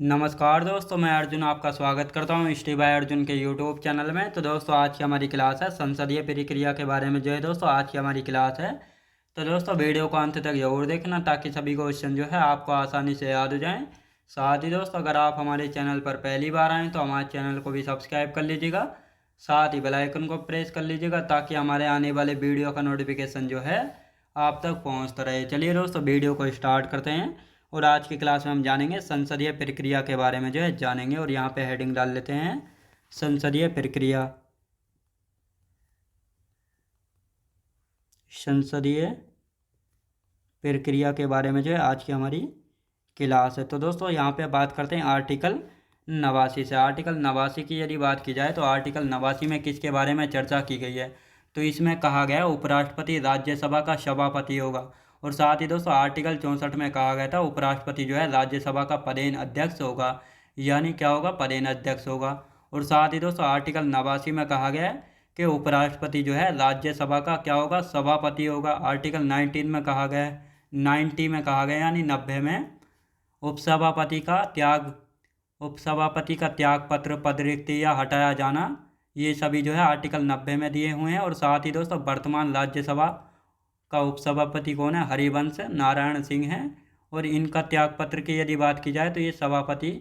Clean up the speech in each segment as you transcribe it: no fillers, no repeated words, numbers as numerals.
नमस्कार दोस्तों, मैं अर्जुन आपका स्वागत करता हूं स्टे बाय अर्जुन के यूट्यूब चैनल में। तो दोस्तों, आज की हमारी क्लास है संसदीय प्रक्रिया के बारे में। जो है दोस्तों, आज की हमारी क्लास है। तो दोस्तों, वीडियो को अंत तक जरूर देखना ताकि सभी क्वेश्चन जो है आपको आसानी से याद हो जाएं। साथ ही दोस्तों, अगर आप हमारे चैनल पर पहली बार आएँ तो हमारे चैनल को भी सब्सक्राइब कर लीजिएगा। साथ ही बेल आइकन को प्रेस कर लीजिएगा ताकि हमारे आने वाले वीडियो का नोटिफिकेशन जो है आप तक पहुँचता रहे। चलिए दोस्तों, वीडियो को स्टार्ट करते हैं। और आज की क्लास में हम जानेंगे संसदीय प्रक्रिया के बारे में जो है जानेंगे। और यहाँ पे हेडिंग डाल लेते हैं संसदीय प्रक्रिया। संसदीय प्रक्रिया के बारे में जो है आज की हमारी क्लास है। तो दोस्तों, यहाँ पे बात करते हैं आर्टिकल 89 से। आर्टिकल 89 की यदि बात की जाए तो आर्टिकल 89 में किसके बारे में चर्चा की गई है? तो इसमें कहा गया है उपराष्ट्रपति राज्यसभा का सभापति होगा। और साथ ही दोस्तों, आर्टिकल 64 में कहा गया था उपराष्ट्रपति जो है राज्यसभा का पदेन अध्यक्ष होगा। यानी क्या होगा? पदेन अध्यक्ष होगा। और साथ ही दोस्तों, आर्टिकल 89 में कहा गया है कि उपराष्ट्रपति जो है राज्यसभा का क्या होगा? सभापति होगा। आर्टिकल 19 में कहा गया है, 90 में कहा गया यानी 90 में उपसभापति का त्याग, उपसभापति का त्याग पत्र, पद रिक्ति या हटाया जाना, ये सभी जो है आर्टिकल 90 में दिए हुए हैं। और साथ ही दोस्तों, वर्तमान राज्यसभा का उपसभापति कौन है? हरिवंश नारायण सिंह हैं। और इनका त्याग पत्र की यदि बात की जाए तो ये सभापति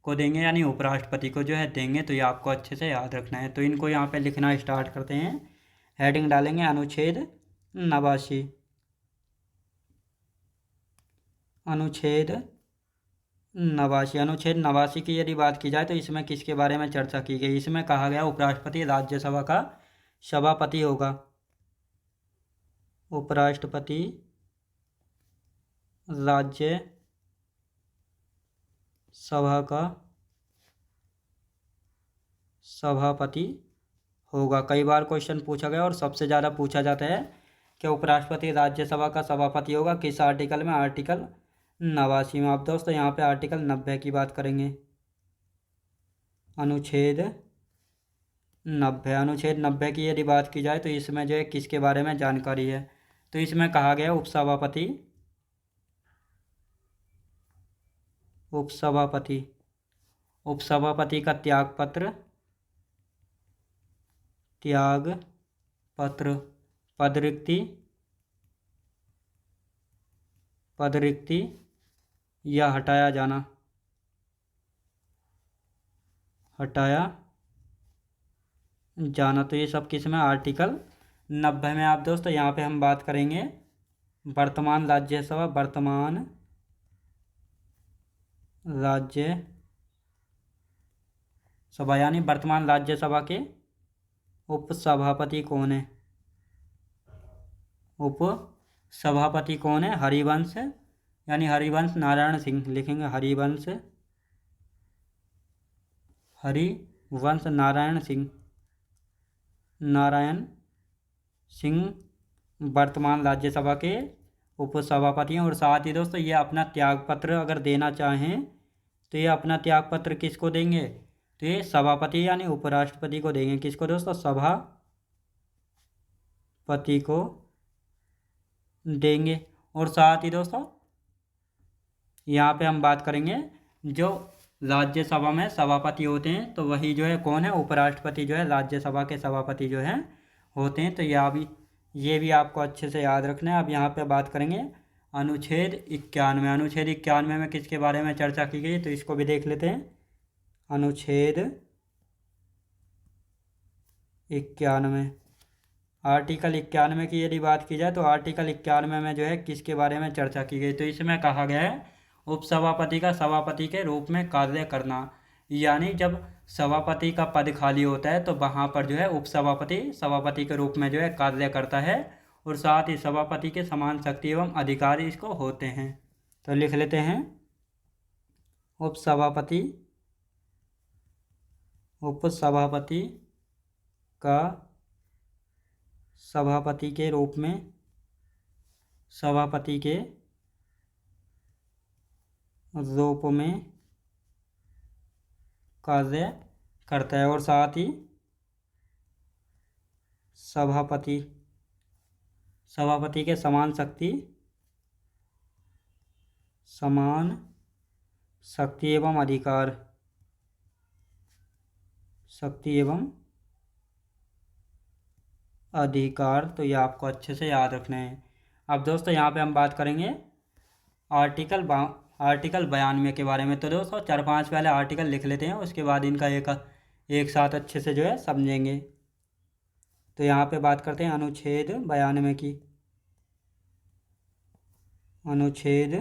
को देंगे यानी उपराष्ट्रपति को जो है देंगे। तो ये आपको अच्छे से याद रखना है। तो इनको यहाँ पे लिखना स्टार्ट करते हैं। हेडिंग डालेंगे अनुच्छेद 89। अनुच्छेद 89। अनुच्छेद 89 की यदि बात की जाए तो इसमें किसके बारे में चर्चा की गई? इसमें कहा गया उपराष्ट्रपति राज्यसभा का सभापति होगा। उपराष्ट्रपति राज्यसभा का सभापति होगा। कई बार क्वेश्चन पूछा गया और सबसे ज़्यादा पूछा जाता है कि उपराष्ट्रपति राज्यसभा का सभापति होगा किस आर्टिकल में? आर्टिकल 89 में। आप दोस्तों यहाँ पे आर्टिकल 90 की बात करेंगे। अनुच्छेद 90। अनुच्छेद 90 की यदि बात की जाए तो इसमें जो है किसके बारे में जानकारी है? तो इसमें कहा गया उपसभापति उपसभापति उपसभापति का त्याग पत्र, त्याग पत्र, पद रिक्ति, पद रिक्ति या हटाया जाना, हटाया जाना। तो ये सब किस में? आर्टिकल 90 में। आप दोस्तों यहाँ पे हम बात करेंगे वर्तमान राज्यसभा, वर्तमान राज्यसभा यानी वर्तमान राज्यसभा के उपसभापति कौन है? उपसभापति कौन है? हरिवंश यानी हरिवंश नारायण सिंह लिखेंगे। हरिवंश नारायण सिंह वर्तमान राज्यसभा के उपसभापति हैं। और साथ ही दोस्तों, ये अपना त्यागपत्र अगर देना चाहें तो ये अपना त्यागपत्र किसको देंगे? तो ये सभापति यानी उपराष्ट्रपति को देंगे। किसको दोस्तों? सभापति को देंगे। और साथ ही दोस्तों, यहाँ पे हम बात करेंगे जो राज्यसभा में सभापति होते हैं तो वही जो है कौन है? उपराष्ट्रपति जो है राज्यसभा के सभापति जो हैं होते हैं। तो ये भी आपको अच्छे से याद रखना है। अब यहाँ पे बात करेंगे अनुच्छेद 91। अनुच्छेद 91 में किसके बारे में चर्चा की गई? तो इसको भी देख लेते हैं। अनुच्छेद 91। आर्टिकल 91 की यदि बात की जाए तो आर्टिकल 91 में जो है किसके बारे में चर्चा की गई? तो इसमें कहा गया है उपसभापति का सभापति के रूप में कार्य करना। यानी जब सभापति का पद खाली होता है तो वहाँ पर जो है उपसभापति सभापति के रूप में जो है कार्य करता है। और साथ ही सभापति के समान शक्ति एवं अधिकार इसको होते हैं। तो लिख लेते हैं उपसभापति का सभापति के रूप में कार्य करता है। और साथ ही सभापति के समान शक्ति एवं अधिकार, शक्ति एवं अधिकार, तो ये आपको अच्छे से याद रखना है। अब दोस्तों यहाँ पे हम बात करेंगे आर्टिकल 92 के बारे में। तो दोस्तों 4-5 पहले आर्टिकल लिख लेते हैं, उसके बाद इनका एक साथ अच्छे से जो है समझेंगे। तो यहाँ पे बात करते हैं अनुच्छेद 92 की। अनुच्छेद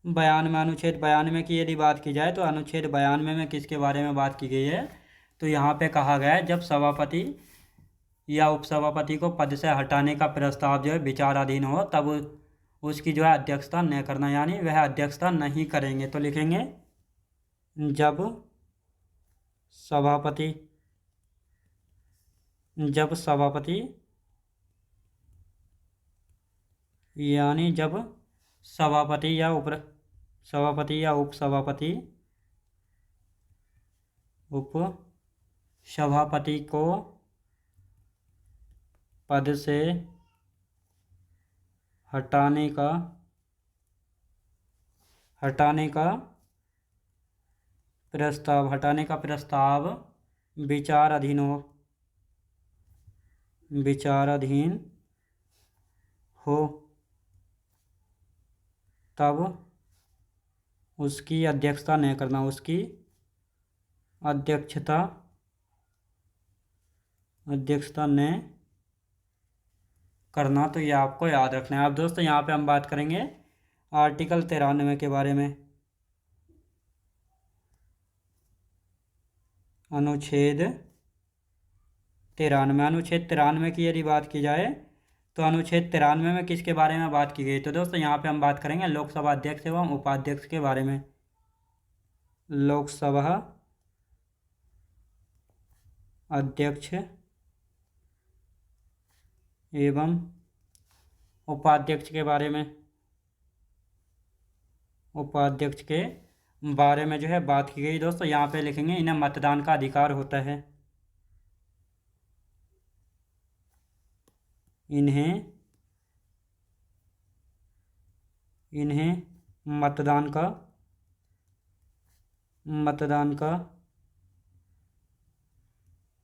92 की यदि बात की जाए तो अनुच्छेद 92 में किसके बारे में बात की गई है? तो यहाँ पे कहा गया है जब सभापति या उपसभापति को पद से हटाने का प्रस्ताव जो है विचाराधीन हो तब उसकी जो है अध्यक्षता न करना, यानी वह अध्यक्षता नहीं करेंगे। तो लिखेंगे जब सभापति यानी जब सभापति या उपसभापति को पद से हटाने का प्रस्ताव विचाराधीन हो तब उसकी अध्यक्षता नहीं करना, उसकी अध्यक्षता न करना। तो ये आपको याद रखना है। अब दोस्तों यहाँ पे हम बात करेंगे आर्टिकल 93 के बारे में। अनुच्छेद 93 की यदि बात की जाए तो अनुच्छेद 93 में किसके बारे में बात की गई? तो दोस्तों यहाँ पे हम बात करेंगे लोकसभा अध्यक्ष एवं उपाध्यक्ष के बारे में। लोकसभा अध्यक्ष एवं उपाध्यक्ष के बारे में जो है बात की गई। दोस्तों यहाँ पे लिखेंगे इन्हें मतदान का अधिकार होता है। इन्हें मतदान का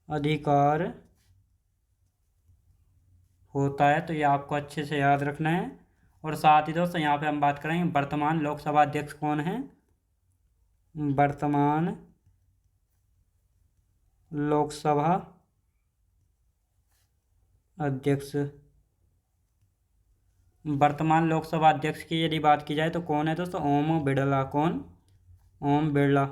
अधिकार होता है। तो ये आपको अच्छे से याद रखना है। और साथ ही दोस्तों यहाँ पे हम बात करेंगे वर्तमान लोकसभा अध्यक्ष कौन है? वर्तमान लोकसभा अध्यक्ष की यदि बात की जाए तो कौन है दोस्तों? ओम बिड़ला। कौन? ओम बिड़ला।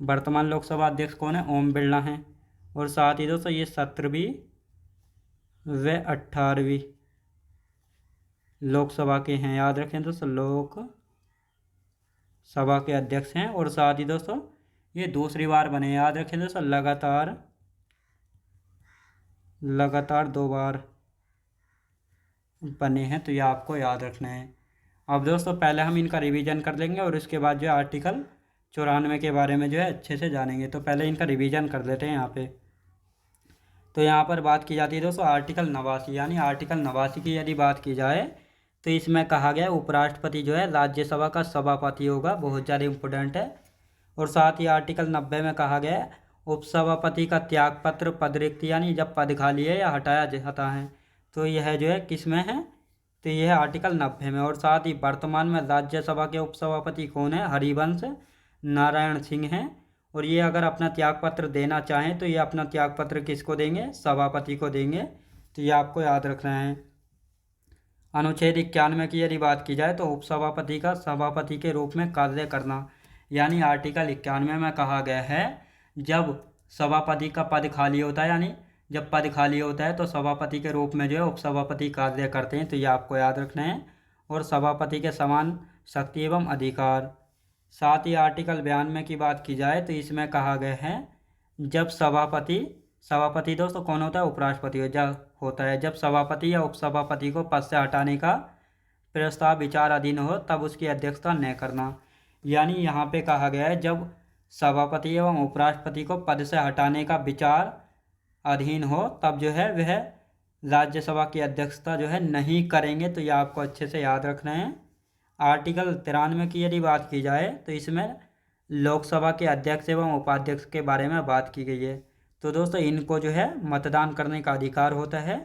वर्तमान लोकसभा अध्यक्ष कौन है? ओम बिड़ला हैं। और साथ ही दोस्तों ये 17वीं व 18वीं लोकसभा के हैं, याद रखें दोस्तों, लोकसभा के अध्यक्ष हैं। और साथ ही दोस्तों ये दूसरी बार बने, याद रखें दोस्तों, लगातार 2 बार बने हैं। तो ये आपको याद रखना है। अब दोस्तों पहले हम इनका रिवीजन कर लेंगे और उसके बाद जो है आर्टिकल 94 के बारे में जो है अच्छे से जानेंगे। तो पहले इनका रिवीजन कर लेते हैं यहाँ पे। तो यहाँ पर बात की जाती है दोस्तों आर्टिकल 89, यानी आर्टिकल 89 की यदि बात की जाए तो इसमें कहा गया उपराष्ट्रपति जो है राज्यसभा का सभापति होगा, बहुत ज़्यादा इम्पोर्टेंट है। और साथ ही आर्टिकल 90 में कहा गया उपसभापति का त्यागपत्र पद रिक्त, यानी जब पद खाली है या हटाया जाता है, तो यह जो है किस में है? तो यह है आर्टिकल 90 में। और साथ ही वर्तमान में राज्यसभा के उपसभापति कौन है? हरिवंश नारायण सिंह हैं। और ये अगर अपना त्यागपत्र देना चाहें तो ये अपना त्यागपत्र किसको देंगे? सभापति को देंगे। तो ये आपको याद रखना है। अनुच्छेद 91 की यदि बात की जाए तो उपसभापति का सभापति के रूप में कार्य करना, यानी आर्टिकल 91 में कहा गया है जब सभापति का पद खाली होता है, यानी जब पद खाली होता है तो सभापति के रूप में जो है उपसभापति कार्य करते हैं। तो ये आपको याद रखना है। और सभापति के समान शक्ति एवं अधिकार। साथ ही आर्टिकल 92 की बात की जाए तो इसमें कहा गया है जब सभापति दोस्तों कौन होता है? उपराष्ट्रपति होता है। जब सभापति या उपसभापति को पद से हटाने का प्रस्ताव विचाराधीन हो तब उसकी अध्यक्षता न करना, यानी यहाँ पे कहा गया है जब सभापति एवं उपराष्ट्रपति को पद से हटाने का विचार अधीन हो तब जो है वह राज्यसभा की अध्यक्षता जो है नहीं करेंगे। तो ये आपको अच्छे से याद रखना है। आर्टिकल 93 की यदि बात की जाए तो इसमें लोकसभा के अध्यक्ष एवं उपाध्यक्ष के बारे में बात की गई है। तो दोस्तों इनको जो है मतदान करने का अधिकार होता है।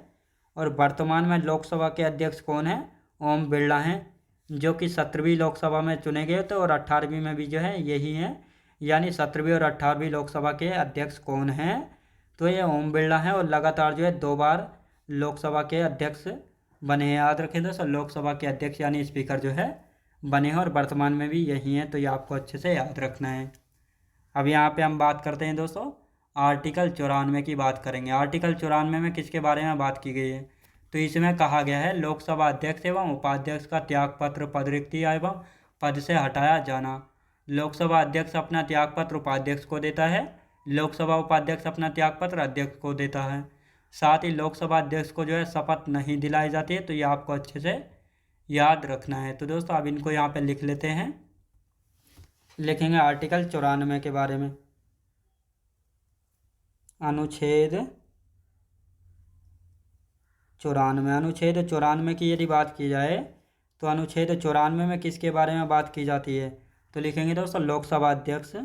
और वर्तमान में लोकसभा के अध्यक्ष कौन है? ओम बिरला हैं, जो कि 17वीं लोकसभा में चुने गए थे और 18वीं में भी जो है यही हैं। यानी 17वीं और 18वीं लोकसभा के अध्यक्ष कौन हैं? तो ये ओम बिरला हैं और लगातार जो है 2 बार लोकसभा के अध्यक्ष बने हैं। याद रखें दोस्तों, लोकसभा के अध्यक्ष यानी स्पीकर जो है बने हैं और वर्तमान में भी यही हैं। तो ये आपको अच्छे से याद रखना है। अब यहाँ पे हम बात करते हैं दोस्तों, आर्टिकल 94 की बात करेंगे। आर्टिकल 94 में किसके बारे में बात की गई है? तो इसमें कहा गया है लोकसभा अध्यक्ष एवं उपाध्यक्ष का त्यागपत्र, पद रिक्ति एवं पद से हटाया जाना। लोकसभा अध्यक्ष अपना त्यागपत्र उपाध्यक्ष को देता है, लोकसभा उपाध्यक्ष अपना त्यागपत्र अध्यक्ष को देता है। साथ ही लोकसभा अध्यक्ष को जो है शपथ नहीं दिलाई जाती है। तो ये आपको अच्छे से याद रखना है। तो दोस्तों अब इनको यहाँ पे लिख लेते हैं। लिखेंगे आर्टिकल 94 के बारे में। अनुच्छेद 94। अनुच्छेद 94 की यदि बात की जाए तो अनुच्छेद 94 में किसके बारे में बात की जाती है? तो लिखेंगे दोस्तों लोकसभा अध्यक्ष,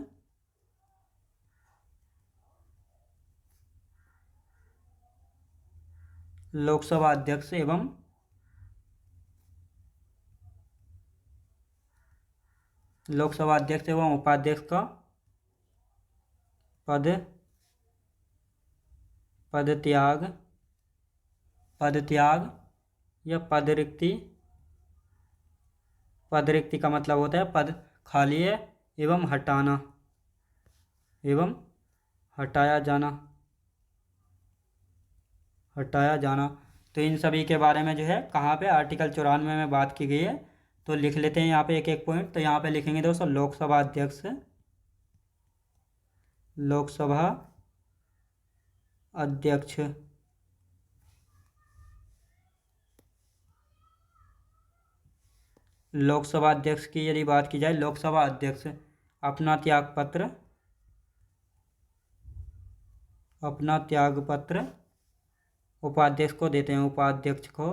लोकसभा अध्यक्ष एवं लोकसभा अध्यक्ष एवं उपाध्यक्ष का पद त्याग या पद रिक्ति। पद रिक्ति का मतलब होता है पद खाली है एवं हटाना एवं हटाया जाना। तो इन सभी के बारे में जो है कहाँ पे आर्टिकल 94 में बात की गई है। तो लिख लेते हैं यहाँ पे एक एक पॉइंट। तो यहाँ पे लिखेंगे दोस्तों लोकसभा अध्यक्ष, लोकसभा अध्यक्ष लोकसभा अध्यक्ष की यदि बात की जाए, लोकसभा अध्यक्ष अपना त्यागपत्र उपाध्यक्ष को देते हैं, उपाध्यक्ष को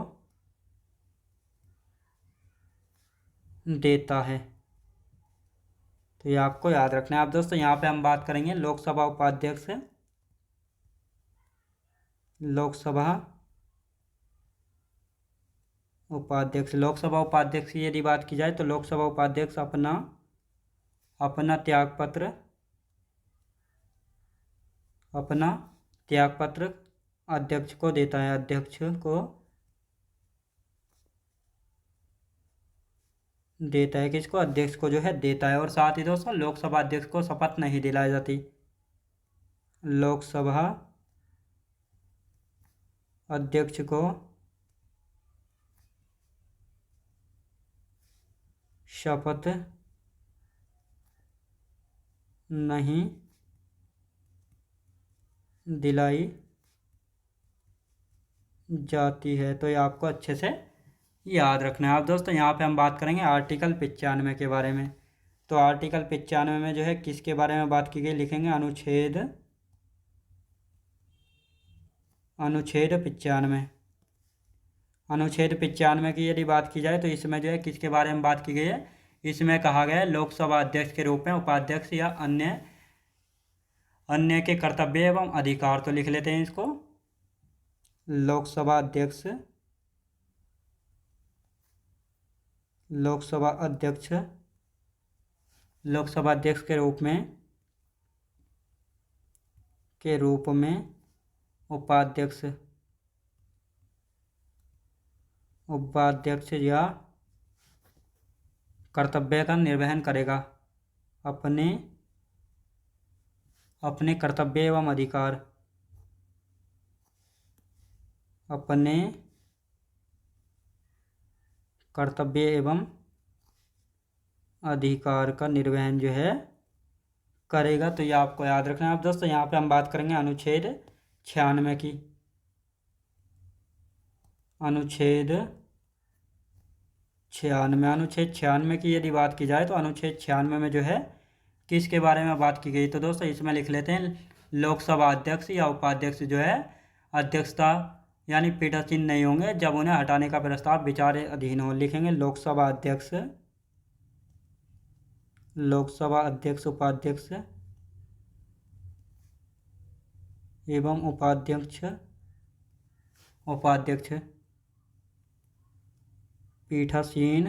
देता है। तो ये आपको याद रखना है। अब दोस्तों यहाँ पे हम बात करेंगे लोकसभा उपाध्यक्ष, लोकसभा उपाध्यक्ष की यदि बात की जाए तो लोकसभा उपाध्यक्ष अपना त्यागपत्र अध्यक्ष को देता है, अध्यक्ष को देता है। किसको? अध्यक्ष को जो है देता है। और साथ ही दोस्तों लोकसभा अध्यक्ष को शपथ नहीं दिलाई जाती। लोकसभा अध्यक्ष को शपथ नहीं दिलाई जाती है। तो ये आपको अच्छे से याद रखना है। अब दोस्तों यहाँ पे हम बात करेंगे आर्टिकल 95 के बारे में। तो आर्टिकल 95 में जो है किसके बारे में बात की गई? लिखेंगे अनुच्छेद 95। अनुच्छेद 95 की यदि बात की जाए तो इसमें जो है किसके बारे में बात की गई है? इसमें कहा गया है लोकसभा अध्यक्ष के रूप में उपाध्यक्ष या अन्य के कर्तव्य एवं अधिकार। तो लिख लेते हैं इसको लोकसभा अध्यक्ष के रूप में उपाध्यक्ष या कर्तव्य का निर्वहन करेगा, अपने कर्तव्य एवं अधिकार, अपने कर्तव्य एवं अधिकार का निर्वहन जो है करेगा। तो ये आपको याद रखना है। अब दोस्तों यहाँ पे हम बात करेंगे अनुच्छेद 96 की। अनुच्छेद 96 की यदि बात की जाए तो अनुच्छेद 96 में जो है किसके बारे में बात की गई? तो दोस्तों इसमें लिख लेते हैं लोकसभा अध्यक्ष या उपाध्यक्ष जो है अध्यक्षता यानी पीठासीन नहीं होंगे जब उन्हें हटाने का प्रस्ताव विचार अधीन हो। लिखेंगे लोकसभा अध्यक्ष लोकसभा अध्यक्ष, उपाध्यक्ष एवं उपाध्यक्ष पीठासीन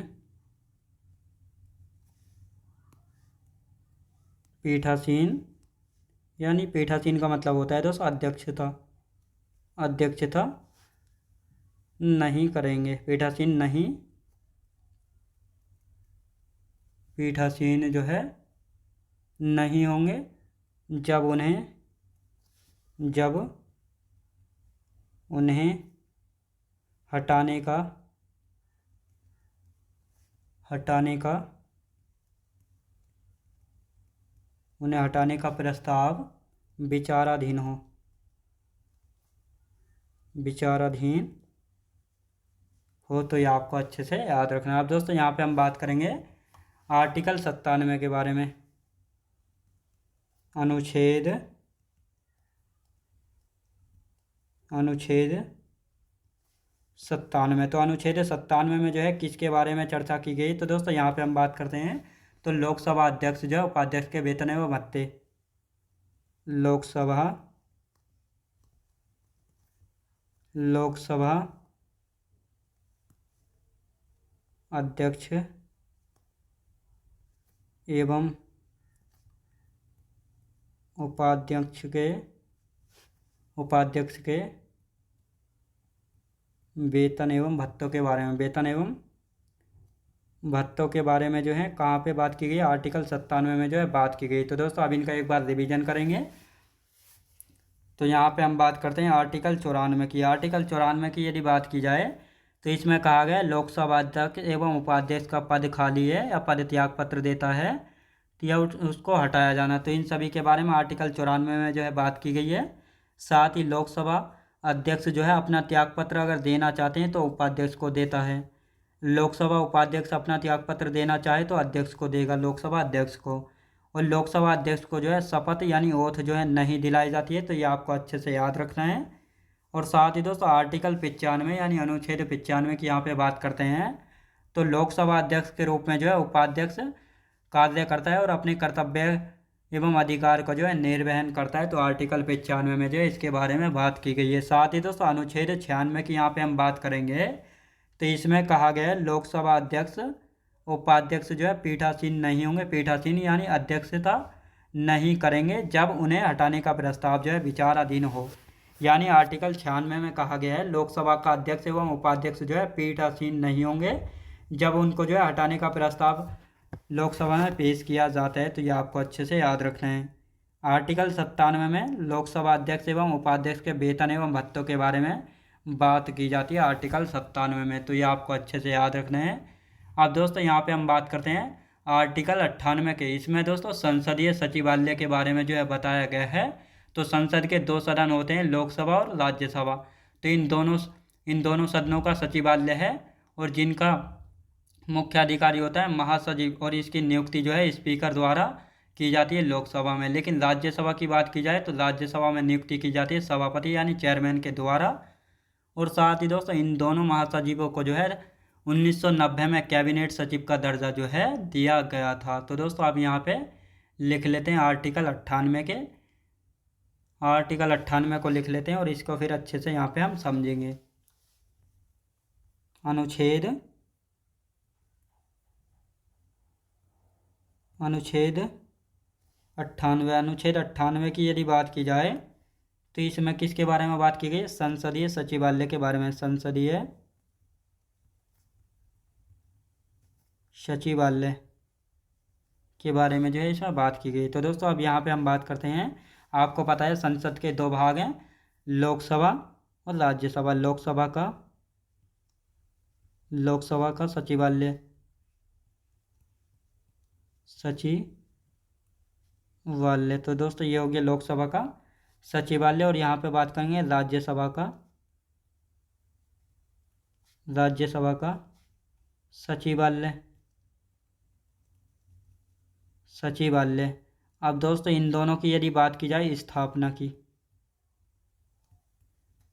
यानी पीठासीन का मतलब होता है दोस्तों अध्यक्षता नहीं करेंगे। पीठासीन जो है नहीं होंगे जब उन्हें हटाने का प्रस्ताव विचाराधीन हो। तो ये आपको अच्छे से याद रखना है। अब दोस्तों यहाँ पे हम बात करेंगे आर्टिकल 97 के बारे में। अनुच्छेद 97। तो अनुच्छेद 97 में जो है किसके बारे में चर्चा की गई? तो दोस्तों यहाँ पे हम बात करते हैं तो लोकसभा अध्यक्ष जो है उपाध्यक्ष के वेतन एवं भत्ते। लोकसभा अध्यक्ष एवं उपाध्यक्ष के वेतन एवं भत्तों के बारे में जो है कहाँ पे बात की गई? आर्टिकल 97 में जो है बात की गई। तो दोस्तों अब इनका एक बार रिवीजन करेंगे। तो यहाँ पे हम बात करते हैं आर्टिकल 94 की। आर्टिकल 94 की यदि बात की जाए तो इसमें कहा गया लोकसभा अध्यक्ष एवं उपाध्यक्ष का पद खाली है या पद त्याग पत्र देता है तो यह उसको हटाया जाना। तो इन सभी के बारे में आर्टिकल 94 में जो है बात की गई है। साथ ही लोकसभा अध्यक्ष जो है अपना त्यागपत्र अगर देना चाहते हैं तो उपाध्यक्ष को देता है। लोकसभा उपाध्यक्ष अपना त्यागपत्र देना चाहे तो अध्यक्ष को देगा, लोकसभा अध्यक्ष को। और लोकसभा अध्यक्ष को जो है शपथ यानी ओथ जो है नहीं दिलाई जाती है। तो ये आपको अच्छे से याद रखना है। और साथ ही दोस्तों आर्टिकल 95 यानी अनुच्छेद 95 की यहाँ पे बात करते हैं तो लोकसभा अध्यक्ष के रूप में जो है उपाध्यक्ष कार्य करता है और अपने कर्तव्य एवं अधिकार को जो है निर्वहन करता है। तो आर्टिकल 95 में जो है इसके बारे में बात की गई है। साथ ही दोस्तों अनुच्छेद 96 की यहाँ पे हम बात करेंगे तो इसमें कहा गया है लोकसभा अध्यक्ष उपाध्यक्ष जो है पीठासीन नहीं होंगे। पीठासीन यानी अध्यक्षता नहीं करेंगे जब उन्हें हटाने का प्रस्ताव जो है विचाराधीन हो। यानी आर्टिकल 96 में कहा गया है लोकसभा का अध्यक्ष एवं उपाध्यक्ष जो है पीठासीन नहीं होंगे जब उनको जो है हटाने का प्रस्ताव लोकसभा में पेश किया जाता है। तो ये आपको अच्छे से याद रखना है। आर्टिकल 97 में लोकसभा अध्यक्ष एवं उपाध्यक्ष के वेतन एवं भत्तों के बारे में बात की जाती है आर्टिकल 97 में। तो ये आपको अच्छे से याद रखना है। अब दोस्तों यहाँ पे हम बात करते हैं आर्टिकल 98 के। इसमें दोस्तों संसदीय सचिवालय के बारे में जो है बताया गया है। तो संसद के 2 सदन होते हैं, लोकसभा और राज्यसभा। तो इन दोनों सदनों का सचिवालय है और जिनका मुख्य अधिकारी होता है महासचिव और इसकी नियुक्ति जो है स्पीकर द्वारा की जाती है लोकसभा में। लेकिन राज्यसभा की बात की जाए तो राज्यसभा में नियुक्ति की जाती है सभापति यानी चेयरमैन के द्वारा। और साथ ही दोस्तों इन दोनों महासचिवों को जो है 1990 में कैबिनेट सचिव का दर्जा जो है दिया गया था। तो दोस्तों आप यहाँ पे लिख लेते हैं आर्टिकल 98 को लिख लेते हैं और इसको फिर अच्छे से यहाँ पे हम समझेंगे। अनुच्छेद 98 की यदि बात की जाए तो इसमें किसके बारे में बात की गई? संसदीय सचिवालय के बारे में। संसदीय सचिवालय के बारे में जो है इसमें बात की गई। तो दोस्तों अब यहाँ पे हम बात करते हैं। आपको पता है संसद के 2 भाग हैं, लोकसभा और राज्यसभा। लोकसभा का सचिवालय तो दोस्तों ये हो गया लोकसभा का सचिवालय। और यहाँ पे बात करेंगे राज्यसभा का सचिवालय। अब दोस्तों इन दोनों की यदि बात की जाए स्थापना की,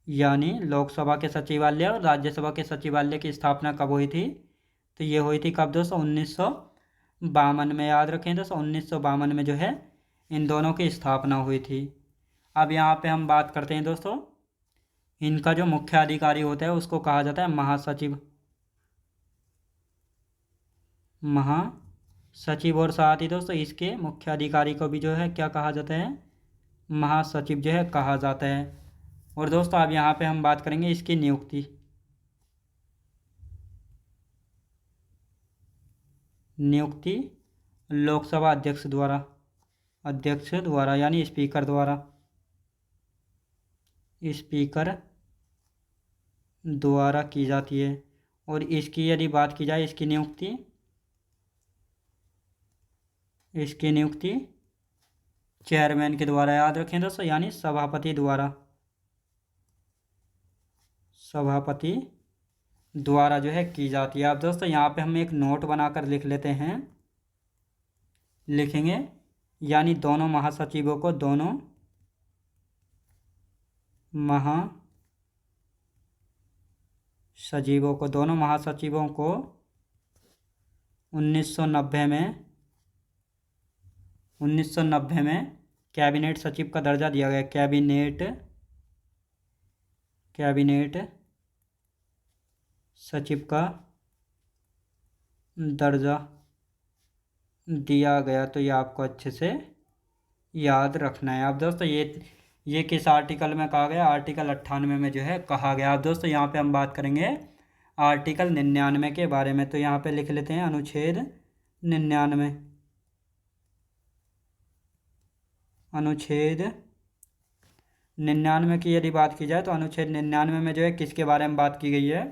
यानी लोकसभा के सचिवालय और राज्यसभा के सचिवालय की स्थापना कब हुई थी? तो ये हुई थी कब दोस्तों? 1952 में, याद रखें दोस्तों 1952 में जो है इन दोनों की स्थापना हुई थी। अब यहाँ पे हम बात करते हैं दोस्तों, इनका जो मुख्य अधिकारी होता है उसको कहा जाता है महासचिव। महासचिव, और साथ ही दोस्तों इसके मुख्य अधिकारी को भी जो है क्या कहा जाता है, महासचिव जो है कहा जाता है। और दोस्तों अब यहाँ पे हम बात करेंगे इसकी नियुक्ति। नियुक्ति लोकसभा अध्यक्ष द्वारा यानी स्पीकर द्वारा, स्पीकर द्वारा की जाती है। और इसकी यदि बात की जाए, इसकी नियुक्ति चेयरमैन के द्वारा, याद रखें दोस्तों, यानी सभापति द्वारा जो है की जाती है। अब दोस्तों यहाँ पे हम एक नोट बनाकर लिख लेते हैं, लिखेंगे यानी दोनों महासचिवों को, दोनों महासचिवों को 1990 में कैबिनेट सचिव का दर्जा दिया गया। कैबिनेट सचिव का दर्जा दिया गया। तो ये आपको अच्छे से याद रखना है। अब दोस्तों ये किस आर्टिकल में कहा गया, आर्टिकल 98 में जो है कहा गया। अब दोस्तों यहाँ पे हम बात करेंगे आर्टिकल 99 के बारे में। तो यहाँ पे लिख लेते हैं अनुच्छेद 99। अनुच्छेद 99 की यदि बात की जाए तो अनुच्छेद 99 में जो है किसके बारे में बात की गई है,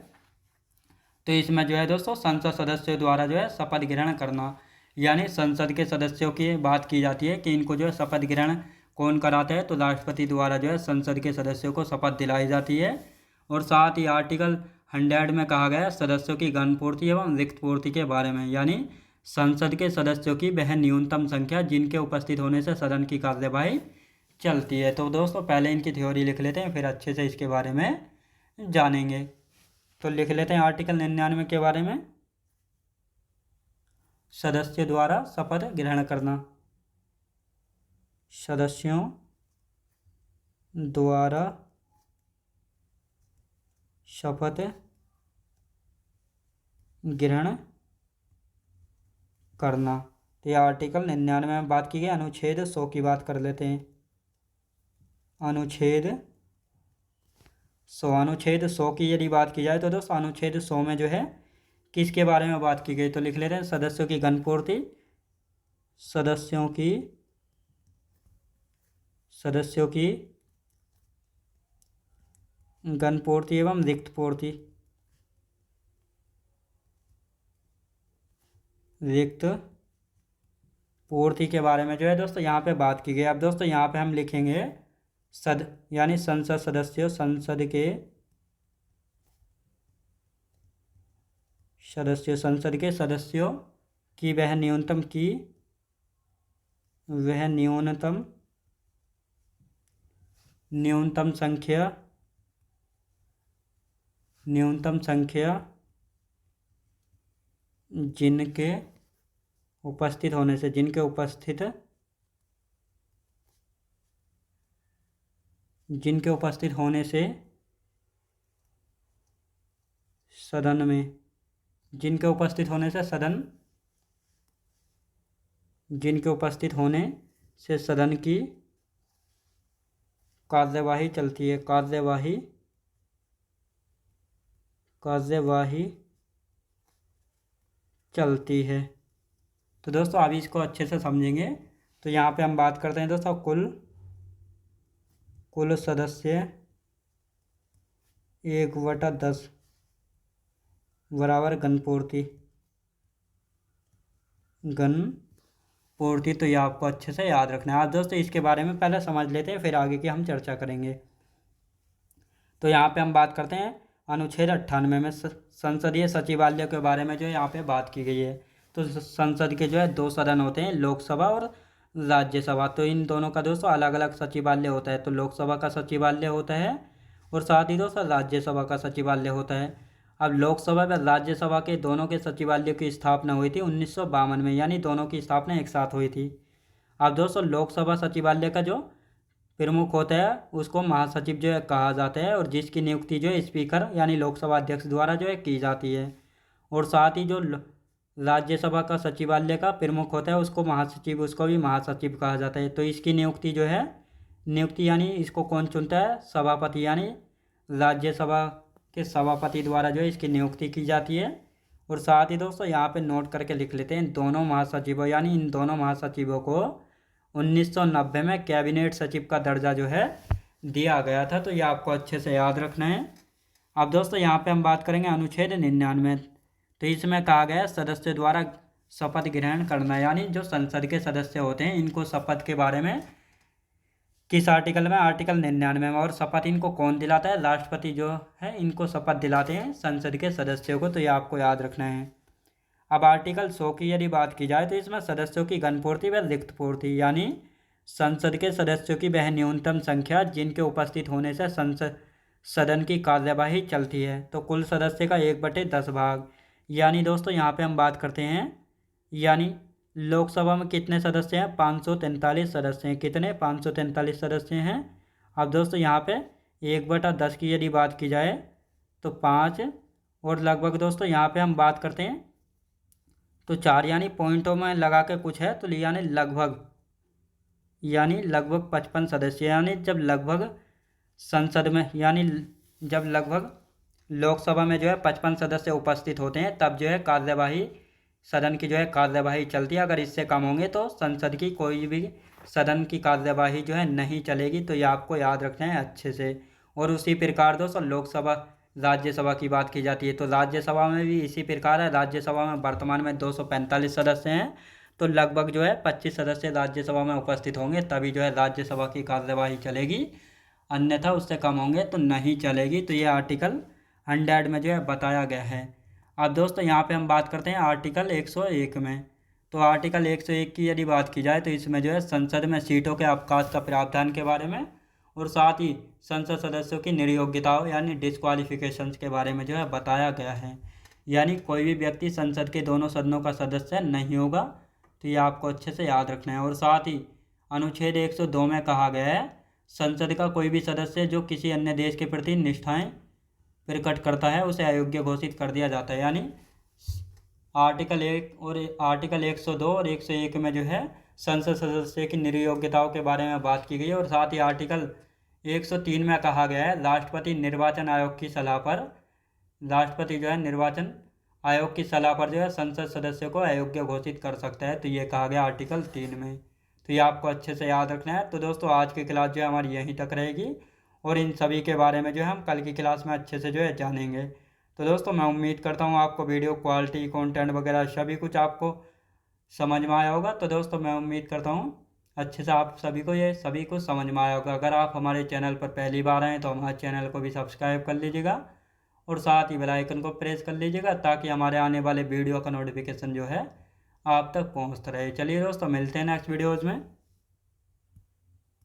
तो इसमें जो है दोस्तों संसद सदस्यों द्वारा जो है शपथ ग्रहण करना, यानी संसद के सदस्यों की बात की जाती है कि इनको जो है शपथ ग्रहण कौन कराता है, तो राष्ट्रपति द्वारा जो है संसद के सदस्यों को शपथ दिलाई जाती है। और साथ ही आर्टिकल 100 में कहा गया है सदस्यों की गणपूर्ति एवं रिक्त पूर्ति के बारे में, यानी संसद के सदस्यों की वह न्यूनतम संख्या जिनके उपस्थित होने से सदन की कार्यवाही चलती है। तो दोस्तों पहले इनकी थ्योरी लिख लेते हैं, फिर अच्छे से इसके बारे में जानेंगे। तो लिख लेते हैं आर्टिकल 99 के बारे में, सदस्य द्वारा शपथ ग्रहण करना। सदस्यों द्वारा शपथ ग्रहण करना। तो यह आर्टिकल 99 में बात की गई। अनुच्छेद 100 की बात कर लेते हैं। अनुच्छेद 100 की यदि बात की जाए तो दोस्तों अनुच्छेद 100 में जो है किसके बारे में बात की गई, तो लिख लेते हैं सदस्यों की गणपूर्ति, सदस्यों की गणपूर्ति एवं रिक्त पूर्ति के बारे में जो है दोस्तों यहाँ पे बात की गई। अब दोस्तों यहाँ पे हम लिखेंगे यानी संसद सदस्यों, संसद के सदस्यों की वह न्यूनतम संख्या जिनके उपस्थित होने से सदन में, जिनके उपस्थित होने से सदन की कार्यवाही चलती है, कार्यवाही चलती है। तो दोस्तों अभी इसको अच्छे से समझेंगे। तो यहाँ पे हम बात करते हैं दोस्तों कुल सदस्य 1/10 बराबर गणपूर्ति। तो ये आपको अच्छे से याद रखना है। आप दोस्तों इसके बारे में पहले समझ लेते हैं, फिर आगे की हम चर्चा करेंगे। तो यहाँ पे हम बात करते हैं अनुच्छेद 98 में संसदीय सचिवालय के बारे में जो है यहाँ पे बात की गई है। तो संसद के जो है 2 सदन होते हैं, लोकसभा और राज्यसभा। तो इन दोनों का दोस्तों अलग अलग सचिवालय होता है। तो लोकसभा का सचिवालय होता है और साथ ही दोस्तों राज्यसभा का सचिवालय होता है। अब लोकसभा व राज्यसभा के दोनों के सचिवालय की स्थापना हुई थी 1952 में, यानी दोनों की स्थापना एक साथ हुई थी। अब दोस्तों लोकसभा सचिवालय का जो प्रमुख होता है उसको महासचिव जो है कहा जाता है, और जिसकी नियुक्ति जो है स्पीकर यानी लोकसभा अध्यक्ष द्वारा जो है की जाती है। और साथ ही जो राज्यसभा का सचिवालय का प्रमुख होता है उसको महासचिव, उसको भी महासचिव कहा जाता है। तो इसकी नियुक्ति जो है, नियुक्ति यानी इसको कौन चुनता है, सभापति यानी राज्यसभा के सभापति द्वारा जो है इसकी नियुक्ति की जाती है। और साथ ही दोस्तों यहाँ पे नोट करके लिख लेते हैं, दोनों महासचिवों यानी इन दोनों महासचिवों को 1990 में कैबिनेट सचिव का दर्जा जो है दिया गया था। तो ये आपको अच्छे से याद रखना है। अब दोस्तों यहाँ पे हम बात करेंगे अनुच्छेद 99। तो इसमें कहा गया है सदस्य द्वारा शपथ ग्रहण करना, यानी जो संसद के सदस्य होते हैं इनको शपथ के बारे में किस आर्टिकल में, आर्टिकल 99 में। और शपथ इनको कौन दिलाता है, राष्ट्रपति जो है इनको शपथ दिलाते हैं संसद के सदस्यों को। तो ये आपको याद रखना है। अब आर्टिकल 100 की यदि बात की जाए तो इसमें सदस्यों की घनपूर्ति व रिक्त पूर्ति, यानी संसद के सदस्यों की वह न्यूनतम संख्या जिनके उपस्थित होने से संसद सदन की कार्यवाही चलती है। तो कुल सदस्य का 1/10 भाग, यानी दोस्तों यहाँ पे हम बात करते हैं, यानी लोकसभा में कितने सदस्य हैं, 543 सदस्य हैं। कितने, 543 सदस्य हैं। अब दोस्तों यहाँ पे 1/10 की यदि बात की जाए तो 5, और लगभग दोस्तों यहाँ पे हम बात करते हैं तो 4, यानी पॉइंटों में लगा के कुछ है तो यानी लगभग 55 सदस्य, यानी जब लगभग संसद में, यानी जब लगभग लोकसभा में जो है 55 सदस्य उपस्थित होते हैं तब जो है कार्यवाही, सदन की जो है कार्यवाही चलती है। अगर इससे कम होंगे तो संसद की कोई भी सदन की कार्यवाही जो है नहीं चलेगी। तो ये आपको याद रखना है अच्छे से। और उसी प्रकार दोस्तों लोकसभा राज्यसभा की बात की जाती है तो राज्यसभा में भी इसी प्रकार है। राज्यसभा में वर्तमान में 245 सदस्य हैं, तो लगभग जो है 25 सदस्य राज्यसभा में उपस्थित होंगे तभी जो है राज्यसभा की कार्यवाही चलेगी, अन्यथा उससे कम होंगे तो नहीं चलेगी। तो ये आर्टिकल 100 में जो है बताया गया है। अब दोस्तों यहाँ पे हम बात करते हैं आर्टिकल 101 में। तो आर्टिकल 101 की यदि बात की जाए तो इसमें जो है संसद में सीटों के अवकाश का प्रावधान के बारे में, और साथ ही संसद सदस्यों की निर्योग्यताओं यानी डिस्क्वालिफिकेशंस के बारे में जो है बताया गया है। यानी कोई भी व्यक्ति संसद के दोनों सदनों का सदस्य नहीं होगा। तो ये आपको अच्छे से याद रखना है। और साथ ही अनुच्छेद 102 में कहा गया है संसद का कोई भी सदस्य जो किसी अन्य देश के प्रति निष्ठाएं प्रकट करता है उसे अयोग्य घोषित कर दिया जाता है। यानी आर्टिकल 102 और 101 में जो है संसद सदस्य की निर्योग्यताओं के बारे में बात की गई है। और साथ ही आर्टिकल 103 में कहा गया है राष्ट्रपति निर्वाचन आयोग की सलाह पर, राष्ट्रपति जो है निर्वाचन आयोग की सलाह पर जो है संसद सदस्य को अयोग्य घोषित कर सकता है। तो ये कहा गया आर्टिकल 3 में। तो ये आपको अच्छे से याद रखना है। तो दोस्तों आज की क्लास जो है हमारी यहीं तक रहेगी, और इन सभी के बारे में जो है हम कल की क्लास में अच्छे से जो है जानेंगे। तो दोस्तों मैं उम्मीद करता हूँ आपको वीडियो क्वालिटी, कंटेंट वगैरह सभी कुछ आपको समझ में आया होगा। तो दोस्तों मैं उम्मीद करता हूँ अच्छे से आप सभी को ये सभी कुछ समझ में आया होगा। अगर आप हमारे चैनल पर पहली बार आएँ तो हमारे चैनल को भी सब्सक्राइब कर लीजिएगा, और साथ ही बेल आइकन को प्रेस कर लीजिएगा ताकि हमारे आने वाले वीडियो का नोटिफिकेशन जो है आप तक पहुँचता रहे। चलिए दोस्तों मिलते हैं नेक्स्ट वीडियोज़ में।